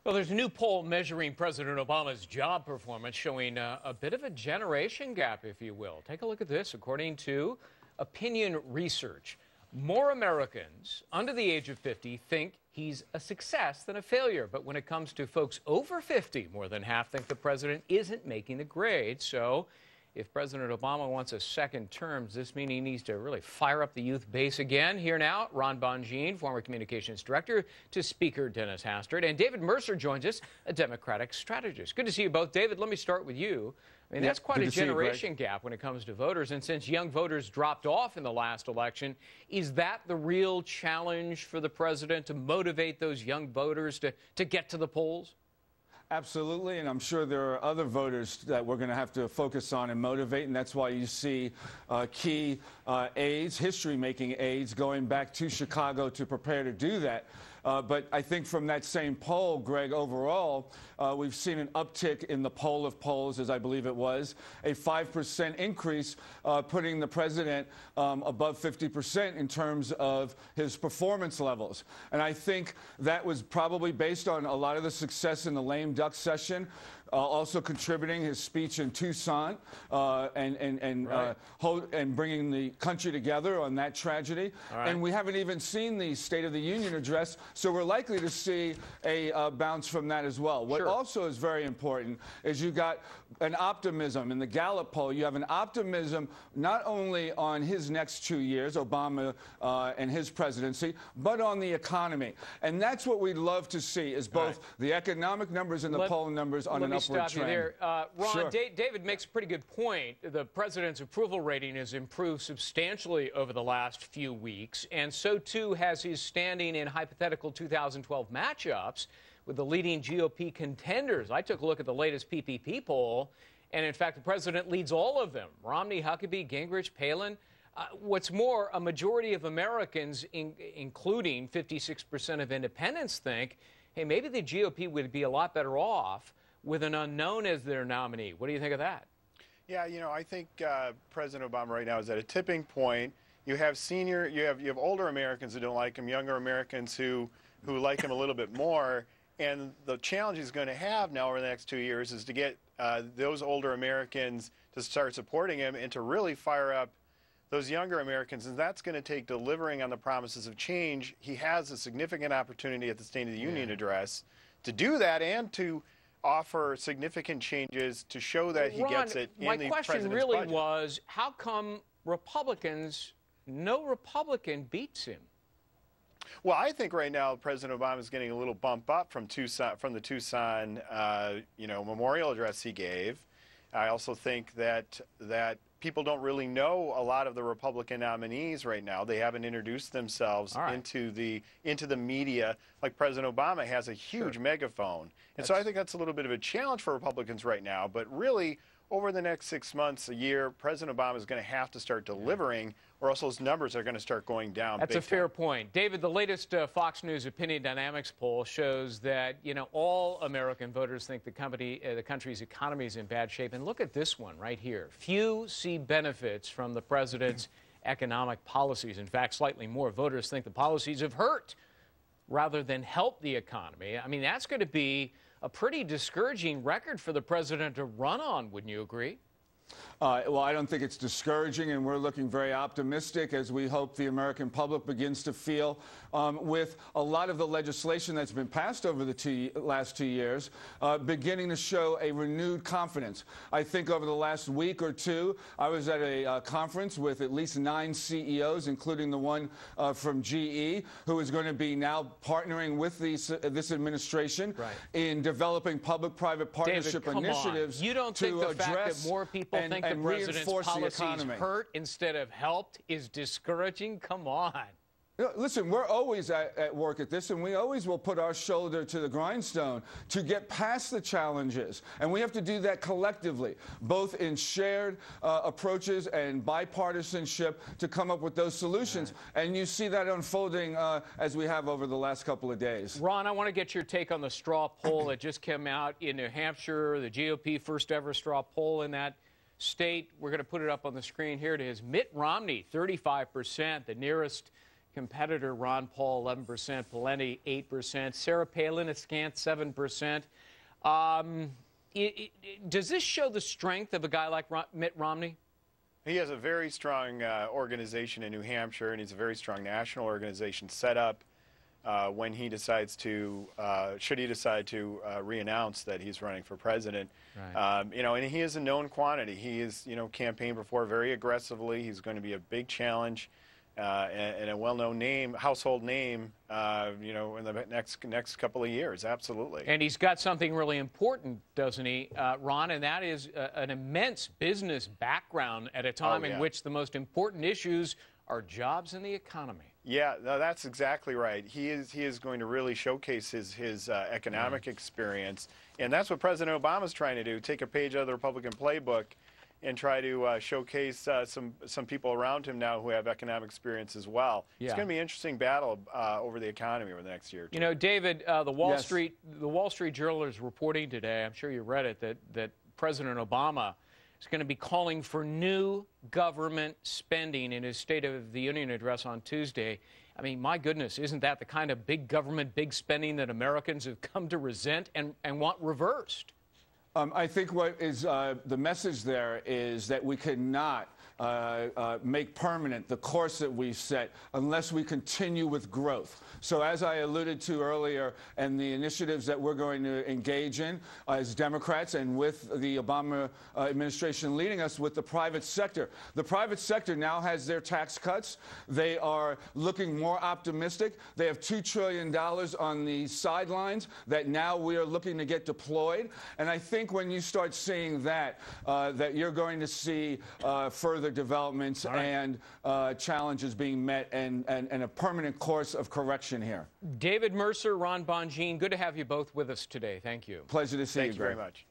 Well, there's a new poll measuring President Obama's job performance showing a bit of a generation gap, if you will. Take a look at this. According to opinion research, more Americans under the age of 50 think he's a success than a failure. But when it comes to folks over 50, more than half think the president isn't making the grade. So if President Obama wants a second term, does this mean he needs to really fire up the youth base again? Here now, Ron Bonjean, former communications director to Speaker Dennis Hastert, and David Mercer joins us, a Democratic strategist. Good to see you both. David, let me start with you. I mean, that's quite a generation gap when it comes to voters. And since young voters dropped off in the last election, is that the real challenge for the president, to motivate those young voters to get to the polls? Absolutely, and I'm sure there are other voters that we're going to have to focus on and motivate, and that's why you see key aides, history-making aides, going back to Chicago to prepare to do that. But I think from that same poll, Greg, overall, we've seen an uptick in the poll of polls, as I believe it was, a 5% increase, putting the president above 50% in terms of his performance levels. And I think that was probably based on a lot of the success in the lame duck session, also contributing his speech in Tucson and bringing the country together on that tragedy. Right. And we haven't even seen the State of the Union address, so we're likely to see a bounce from that as well. What also is very important is you got an optimism in the Gallup poll. You have an optimism not only on his next 2 years, Obama and his presidency, but on the economy. And that's what we'd love to see, is both the economic numbers and the poll numbers on an upward trend. Stop you there. Ron, David makes a pretty good point. The president's approval rating has improved substantially over the last few weeks, and so too has his standing in hypothetical 2012 matchups with the leading GOP contenders. I took a look at the latest PPP poll, and in fact, the president leads all of them: Romney, Huckabee, Gingrich, Palin. What's more, a majority of Americans, including 56% of independents, think, hey, maybe the GOP would be a lot better off with an unknown as their nominee. What do you think of that? Yeah, you know, I think President Obama right now is at a tipping point. You have you have older Americans who don't like him, younger Americans who like him a little bit more. And the challenge he's going to have now over the next 2 years is to get those older Americans to start supporting him and to really fire up those younger Americans. And that's going to take delivering on the promises of change. He has a significant opportunity at the State of the Union address to do that and to offer significant changes to show that he gets it in the president's budget. My question really was, how come no Republican beats him? Well, I think right now President Obama is getting a little bump up from the Tucson, memorial address he gave. I also think that people don't really know a lot of the Republican nominees right now. They haven't introduced themselves into the media like President Obama has a huge megaphone. And so I think that's a little bit of a challenge for Republicans right now. But really, over the next 6 months, a year, President Obama is going to have to start delivering, or else those numbers are going to start going down. That's a fair point. David, the latest Fox News Opinion Dynamics poll shows that, all American voters think the country's economy is in bad shape. And look at this one right here. Few see benefits from the president's economic policies. In fact, slightly more voters think the policies have hurt rather than helped the economy. I mean, that's going to be a pretty discouraging record for the president to run on, wouldn't you agree? Well, I don't think it's discouraging, and we're looking very optimistic as we hope the American public begins to feel with a lot of the legislation that's been passed over the last 2 years beginning to show a renewed confidence. I think over the last week or two, I was at a conference with at least 9 CEOs, including the one from GE, who is going to be now partnering with this administration in developing public-private partnership initiatives. You don't think the fact that more people think the president's policies hurt instead of helped is discouraging? Come on. Listen, we're always at work at this, and we always will put our shoulder to the grindstone to get past the challenges. And we have to do that collectively, both in shared approaches and bipartisanship to come up with those solutions. And you see that unfolding as we have over the last couple of days. Ron, I want to get your take on the straw poll that just came out in New Hampshire, the GOP first ever straw poll in that state. We're going to put it up on the screen here. It is Mitt Romney, 35%, the nearest competitor Ron Paul, 11%, Pawlenty, 8%, Sarah Palin, a scant 7%. Does this show the strength of a guy like Mitt Romney? He has a very strong organization in New Hampshire, and he's a very strong national organization set up when he decides to, should he decide to re-announce that he's running for president. Right. You know, and he is a known quantity. He is, you know, campaigned before very aggressively. He's going to be a big challenge and a well-known name, household name, you know, in the next couple of years. Absolutely. And he's got something really important, doesn't he, Ron? And that is an immense business background at a time in which the most important issues are jobs and the economy. Yeah, no, that's exactly right. He is going to really showcase his economic experience, and that's what President Obama's trying to do. Take a page out of the Republican playbook and try to showcase some people around him now who have economic experience as well. Yeah. It's going to be an interesting battle over the economy over the next year or two. You know, David, the Wall Street Journal is reporting today, I'm sure you read it, that President Obama is going to be calling for new government spending in his State of the Union address on Tuesday. I mean, my goodness, isn't that the kind of big government, big spending that Americans have come to resent and want reversed? I think what is the message there is that we cannot make permanent the course that we've set unless we continue with growth. So as I alluded to earlier, and the initiatives that we're going to engage in as Democrats and with the Obama administration leading us with the private sector. The private sector now has their tax cuts. They are looking more optimistic. They have $2 trillion on the sidelines that now we are looking to get deployed. And I think when you start seeing that, that you're going to see further developments and challenges being met and a permanent course of correction here. David Mercer, Ron Bonjean, good to have you both with us today. Thank you. Pleasure to see you, Thank you very much.